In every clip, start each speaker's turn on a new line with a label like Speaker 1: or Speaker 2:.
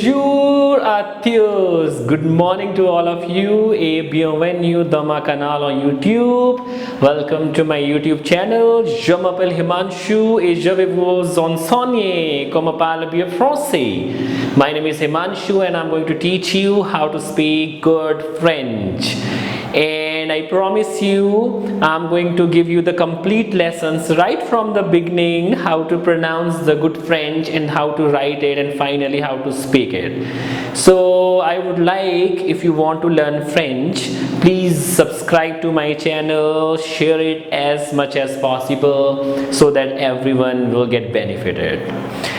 Speaker 1: Bonjour à tous. Good morning to all of you et bienvenue dans ma canal on YouTube. Welcome to my YouTube channel. Je m'appelle Himanshu et je vais vous enseigner comment parler bien français. My name is Himanshu and I'm going to teach you how to speak good French. And I promise you I'm going to give you the complete lessons right from the beginning, how to pronounce the good French and how to write it and finally how to speak it. So I would like, if you want to learn French, please subscribe to my channel, share it as much as possible so that everyone will get benefited.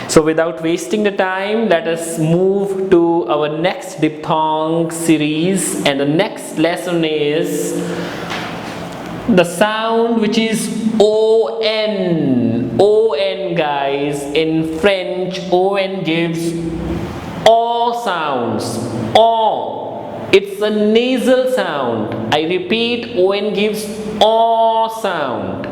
Speaker 1: So without wasting the time, let us move to our next diphthong series, and the next lesson is the sound which is ON. ON, guys. In French, ON gives all sounds. All. It's a nasal sound. I repeat, ON gives all sound.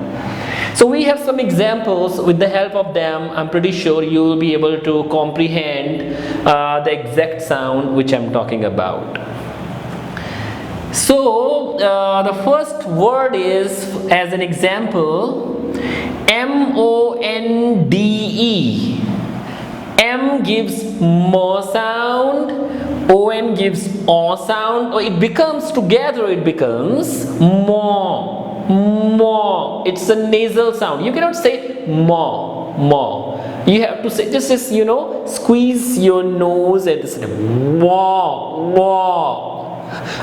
Speaker 1: So we have some examples. With the help of them, I'm pretty sure you will be able to comprehend the exact sound which I'm talking about. So the first word is, as an example, M-O-N-D-E. M gives more sound, O-N gives all sound, or it becomes together, it becomes more. More. It's a nasal sound. You cannot say more, more. You have to say, just squeeze your nose and say more, more.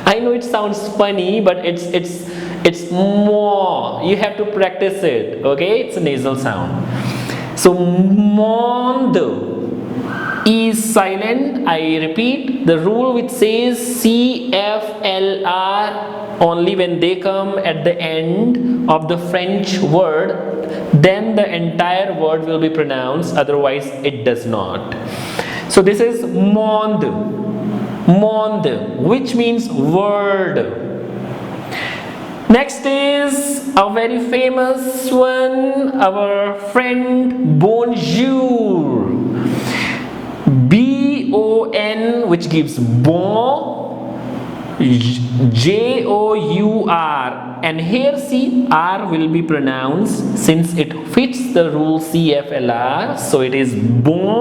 Speaker 1: I know it sounds funny, but it's more. You have to practice it. Okay, it's a nasal sound. So monde is silent. I repeat, the rule which says CFLR only when they come at the end of the French word, then the entire word will be pronounced, otherwise it does not. So this is monde, monde, which means word. Next is a very famous one, our friend bonjour. B-O-N, which gives bon, J-O-U-R, and here see, R will be pronounced since it fits the rule CFLR, so it is bonjour.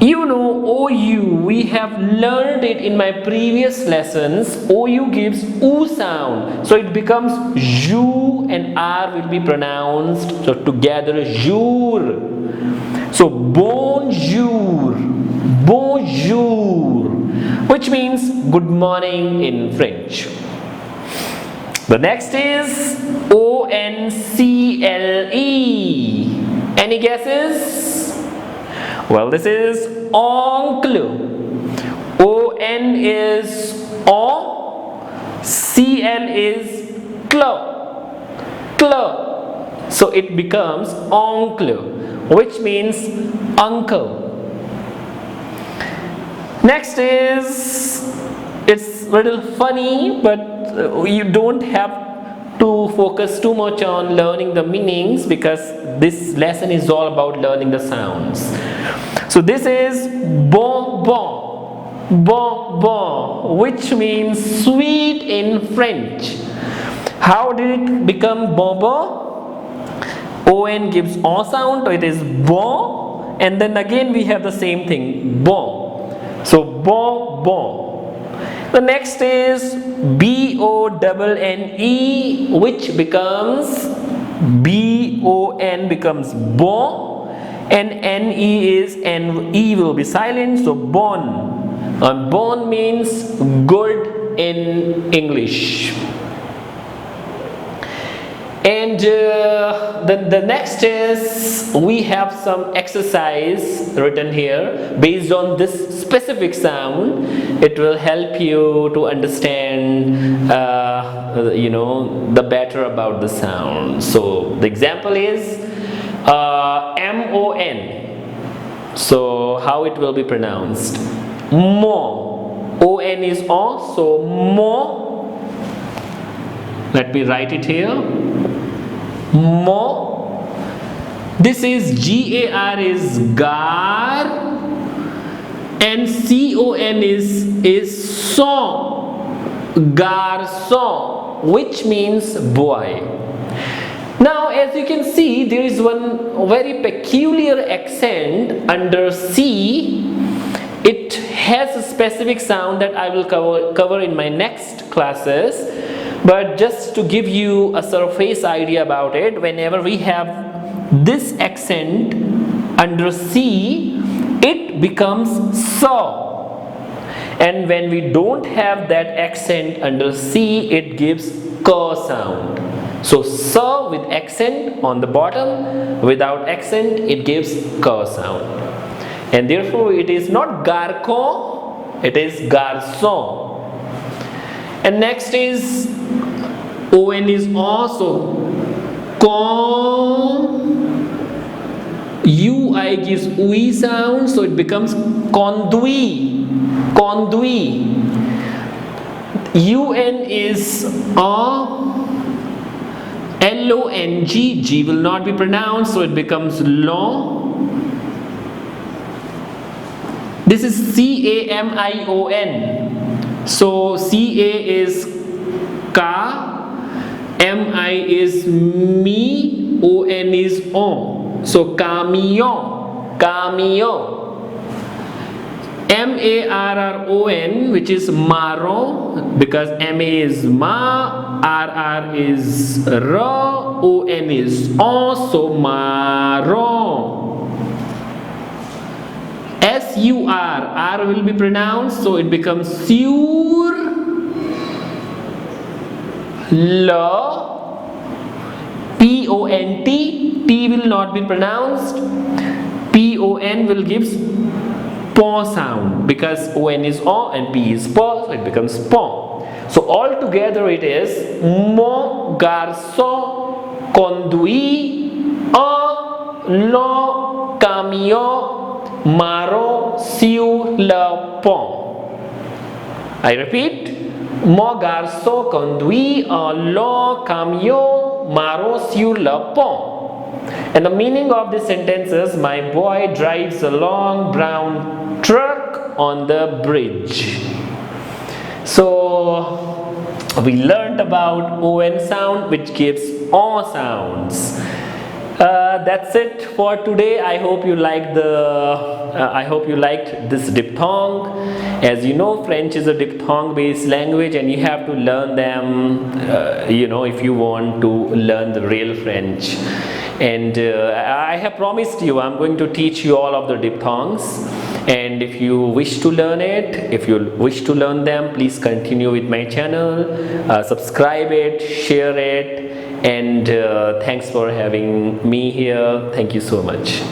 Speaker 1: You know OU, we have learned it in my previous lessons. OU gives U sound, so it becomes jou and R will be pronounced, so together jour. So bonjour, bonjour, which means good morning in French. The next is O-N-C-L-E. Any guesses? Well, this is oncle. O-N is O, C-L is clo, clo. So it becomes oncle, which means uncle. Next is, it's a little funny, but you don't have to focus too much on learning the meanings because this lesson is all about learning the sounds. So this is bonbon, bonbon, which means sweet in French. How did it become bonbon? O-N gives all sound, so it is bon, and then again we have the same thing, bon. So bonbon. The next is B-O-N-N-E, which becomes B-O-N becomes bon, and N-E is, and E will be silent, so bon. And bon means good in English. And the next is, we have some exercise written here based on this specific sound. It will help you to understand the better about the sound. So the example is M-O-N. So how it will be pronounced? Mo. O-N is O, so mo. Let me write it here. Mo. This is G-A-R is gar, and C-O-N is son, garçon, which means boy. Now, as you can see, there is one very peculiar accent under C. It has a specific sound that I will cover in my next classes. But just to give you a surface idea about it, whenever we have this accent under C, it becomes so. And when we don't have that accent under C, it gives k sound. So so with accent on the bottom, without accent it gives k sound. And therefore it is not garçon, it is garçon. And next is on is also con. Ui gives ui sound, so it becomes conduit, conduit. Un is L-O-N-G, G will not be pronounced, so it becomes long. This is C-A-M-I-O-N. So C-A is ka, M-I is me, O-N is on. So camion, camion. M-A-R-R-O-N, which is marron, because M-A is ma, R-R is ra, O-N is on, so marron. S-U-R, R will be pronounced, so it becomes sur, la, P-O-N-T, T will not be pronounced, P-O-N will give pon sound, because O-N is O and P is po, so it becomes pon. So all together it is mon garçon conduit le camion marron sur le pont. I repeat, mon garçon conduit le camion marron sur le pont. And the meaning of this sentence is, my boy drives a long brown truck on the bridge. So we learned about on sound, which gives on sounds. That's it for today. I hope you liked this diphthong. As you know, French is a diphthong based language, and you have to learn them if you want to learn the real French. And I have promised you I'm going to teach you all of the diphthongs, and if you wish to learn them, please continue with my channel, subscribe it, share it, and thanks for having me here. Thank you so much.